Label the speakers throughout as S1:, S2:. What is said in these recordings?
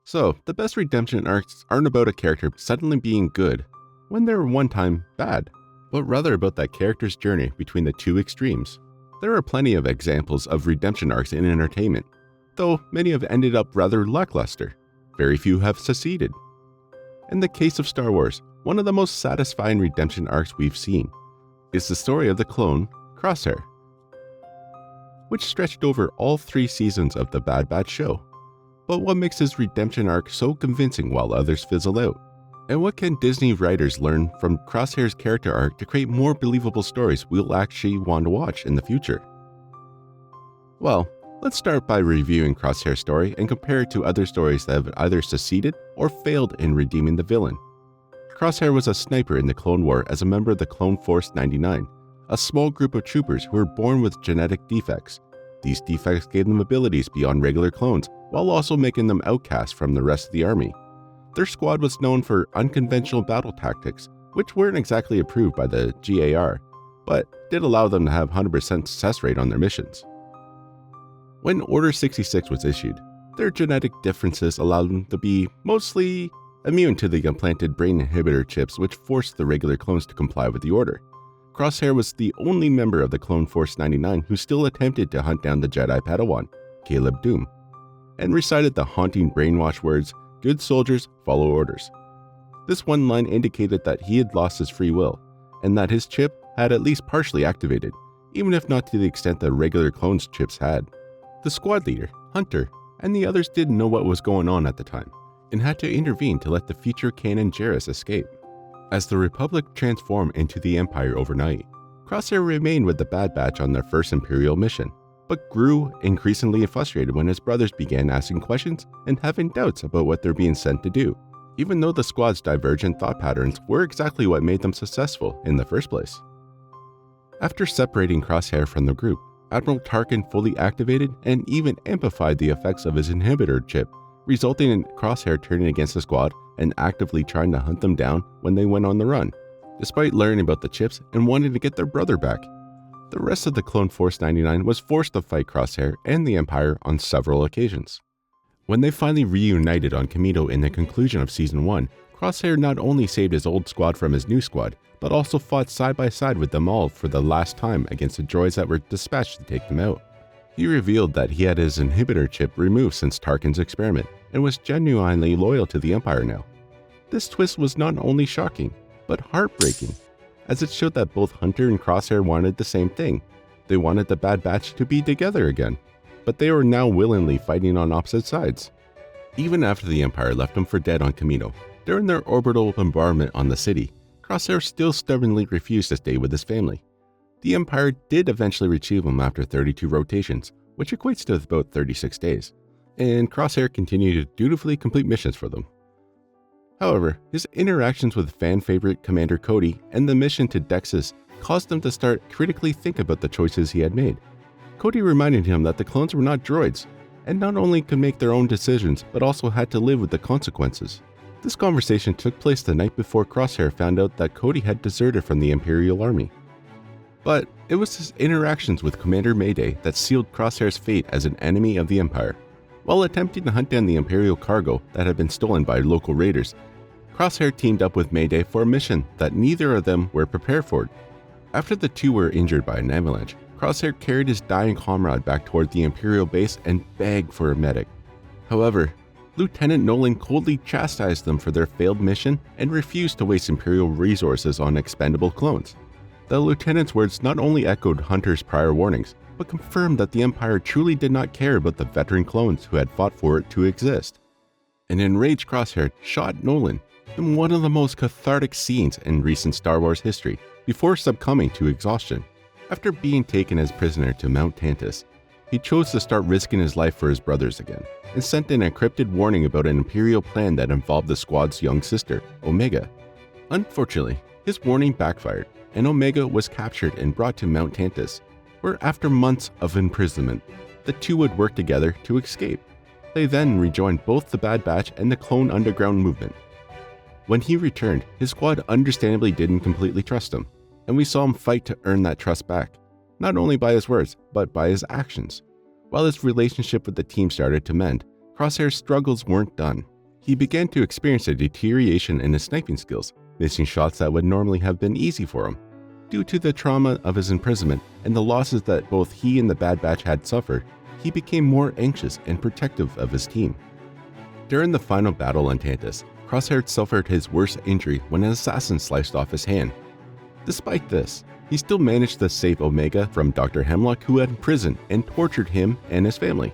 S1: So, the best redemption arcs aren't about a character suddenly being good when they were one time bad, but rather about that character's journey between the two extremes. There are plenty of examples of redemption arcs in entertainment, though many have ended up rather lackluster. Very few have succeeded. In the case of Star Wars, one of the most satisfying redemption arcs we've seen is the story of the clone, Crosshair, which stretched over all 3 seasons of the Bad Batch show. But what makes his redemption arc so convincing while others fizzle out? And what can Disney writers learn from Crosshair's character arc to create more believable stories we'll actually want to watch in the future? Well, let's start by reviewing Crosshair's story and compare it to other stories that have either succeeded or failed in redeeming the villain. Crosshair was a sniper in the Clone War as a member of the Clone Force 99, a small group of troopers who were born with genetic defects. These defects gave them abilities beyond regular clones, while also making them outcasts from the rest of the army. Their squad was known for unconventional battle tactics, which weren't exactly approved by the GAR, but did allow them to have 100% success rate on their missions. When Order 66 was issued, their genetic differences allowed them to be mostly immune to the implanted brain inhibitor chips which forced the regular clones to comply with the order. Crosshair was the only member of the Clone Force 99 who still attempted to hunt down the Jedi Padawan, Caleb Doom, and recited the haunting brainwash words, "Good soldiers, follow orders." This one line indicated that he had lost his free will, and that his chip had at least partially activated, even if not to the extent that regular clones' chips had. The squad leader, Hunter, and the others didn't know what was going on at the time, and had to intervene to let the future Kanan Jarrus escape. As the Republic transformed into the Empire overnight, Crosshair remained with the Bad Batch on their first Imperial mission, but grew increasingly frustrated when his brothers began asking questions and having doubts about what they're being sent to do, even though the squad's divergent thought patterns were exactly what made them successful in the first place. After separating Crosshair from the group, Admiral Tarkin fully activated and even amplified the effects of his inhibitor chip, resulting in Crosshair turning against the squad and actively trying to hunt them down when they went on the run, despite learning about the chips and wanting to get their brother back. The rest of the Clone Force 99 was forced to fight Crosshair and the Empire on several occasions. When they finally reunited on Kamino in the conclusion of Season 1, Crosshair not only saved his old squad from his new squad, but also fought side by side with them all for the last time against the droids that were dispatched to take them out. He revealed that he had his inhibitor chip removed since Tarkin's experiment, and was genuinely loyal to the Empire now. This twist was not only shocking, but heartbreaking, as it showed that both Hunter and Crosshair wanted the same thing. They wanted the Bad Batch to be together again, but they were now willingly fighting on opposite sides. Even after the Empire left them for dead on Kamino, during their orbital bombardment on the city, Crosshair still stubbornly refused to stay with his family. The Empire did eventually retrieve him after 32 rotations, which equates to about 36 days, and Crosshair continued to dutifully complete missions for them. However, his interactions with fan-favorite Commander Cody and the mission to Dexys caused him to start critically think about the choices he had made. Cody reminded him that the clones were not droids, and not only could make their own decisions, but also had to live with the consequences. This conversation took place the night before Crosshair found out that Cody had deserted from the Imperial Army. But it was his interactions with Commander Mayday that sealed Crosshair's fate as an enemy of the Empire. While attempting to hunt down the Imperial cargo that had been stolen by local raiders, Crosshair teamed up with Mayday for a mission that neither of them were prepared for. After the two were injured by an avalanche, Crosshair carried his dying comrade back toward the Imperial base and begged for a medic. However, Lieutenant Nolan coldly chastised them for their failed mission and refused to waste Imperial resources on expendable clones. The lieutenant's words not only echoed Hunter's prior warnings, but confirmed that the Empire truly did not care about the veteran clones who had fought for it to exist. An enraged Crosshair shot Nolan in one of the most cathartic scenes in recent Star Wars history, before succumbing to exhaustion. After being taken as prisoner to Mount Tantus, he chose to start risking his life for his brothers again, and sent an encrypted warning about an Imperial plan that involved the squad's young sister, Omega. Unfortunately, his warning backfired, and Omega was captured and brought to Mount Tantus, where after months of imprisonment, the two would work together to escape. They then rejoined both the Bad Batch and the Clone Underground movement. When he returned, his squad understandably didn't completely trust him, and we saw him fight to earn that trust back, not only by his words, but by his actions. While his relationship with the team started to mend, Crosshair's struggles weren't done. He began to experience a deterioration in his sniping skills, missing shots that would normally have been easy for him. Due to the trauma of his imprisonment and the losses that both he and the Bad Batch had suffered, he became more anxious and protective of his team. During the final battle on Tantus, Crosshair suffered his worst injury when an assassin sliced off his hand. Despite this, he still managed to save Omega from Dr. Hemlock, who had imprisoned and tortured him and his family.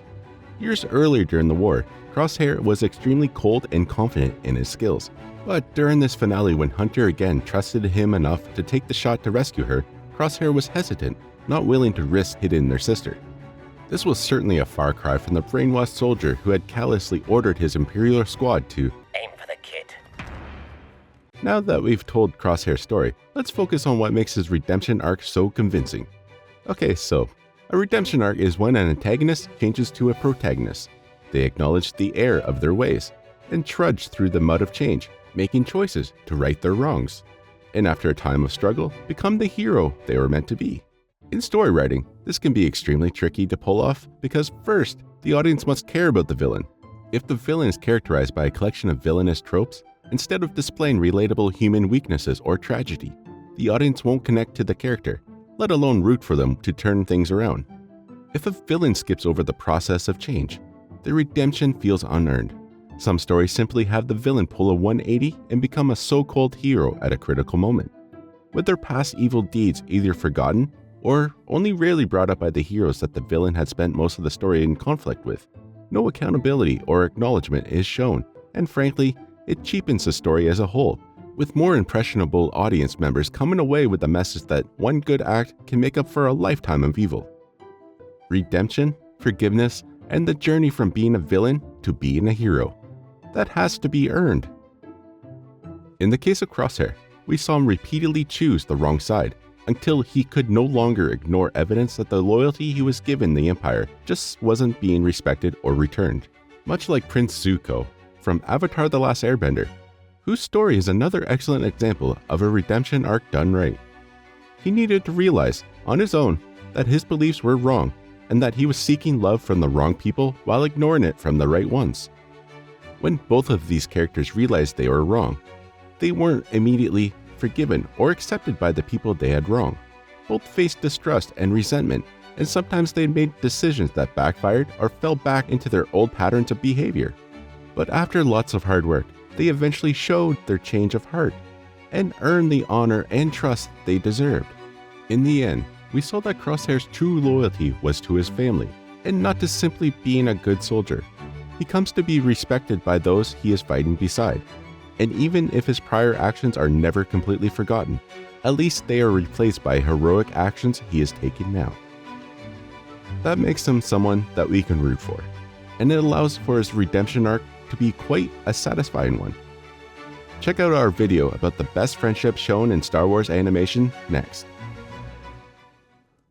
S1: Years earlier during the war, Crosshair was extremely cold and confident in his skills. But during this finale, when Hunter again trusted him enough to take the shot to rescue her, Crosshair was hesitant, not willing to risk hitting their sister. This was certainly a far cry from the brainwashed soldier who had callously ordered his Imperial squad to
S2: aim for the kid.
S1: Now that we've told Crosshair's story, let's focus on what makes his redemption arc so convincing. Okay, so a redemption arc is when an antagonist changes to a protagonist. They acknowledge the error of their ways and trudge through the mud of change, making choices to right their wrongs, and after a time of struggle, become the hero they were meant to be. In story writing, this can be extremely tricky to pull off because first, the audience must care about the villain. If the villain is characterized by a collection of villainous tropes, instead of displaying relatable human weaknesses or tragedy, the audience won't connect to the character, let alone root for them to turn things around. If a villain skips over the process of change, the redemption feels unearned. Some stories simply have the villain pull a 180 and become a so-called hero at a critical moment, with their past evil deeds either forgotten or only rarely brought up by the heroes that the villain had spent most of the story in conflict with. No accountability or acknowledgement is shown, and frankly, it cheapens the story as a whole, with more impressionable audience members coming away with the message that one good act can make up for a lifetime of evil. Redemption, forgiveness, and the journey from being a villain to being a hero. That has to be earned. In the case of Crosshair, we saw him repeatedly choose the wrong side, until he could no longer ignore evidence that the loyalty he was given the Empire just wasn't being respected or returned. Much like Prince Zuko from Avatar: The Last Airbender, whose story is another excellent example of a redemption arc done right. He needed to realize, on his own, that his beliefs were wrong, and that he was seeking love from the wrong people while ignoring it from the right ones. When both of these characters realized they were wrong, they weren't immediately forgiven or accepted by the people they had wronged. Both faced distrust and resentment, and sometimes they made decisions that backfired or fell back into their old patterns of behavior. But after lots of hard work, they eventually showed their change of heart and earned the honor and trust they deserved. In the end, we saw that Crosshair's true loyalty was to his family, and not to simply being a good soldier. He comes to be respected by those he is fighting beside, and even if his prior actions are never completely forgotten, at least they are replaced by heroic actions he is taking now. That makes him someone that we can root for, and it allows for his redemption arc to be quite a satisfying one. Check out our video about the best friendship shown in Star Wars animation next.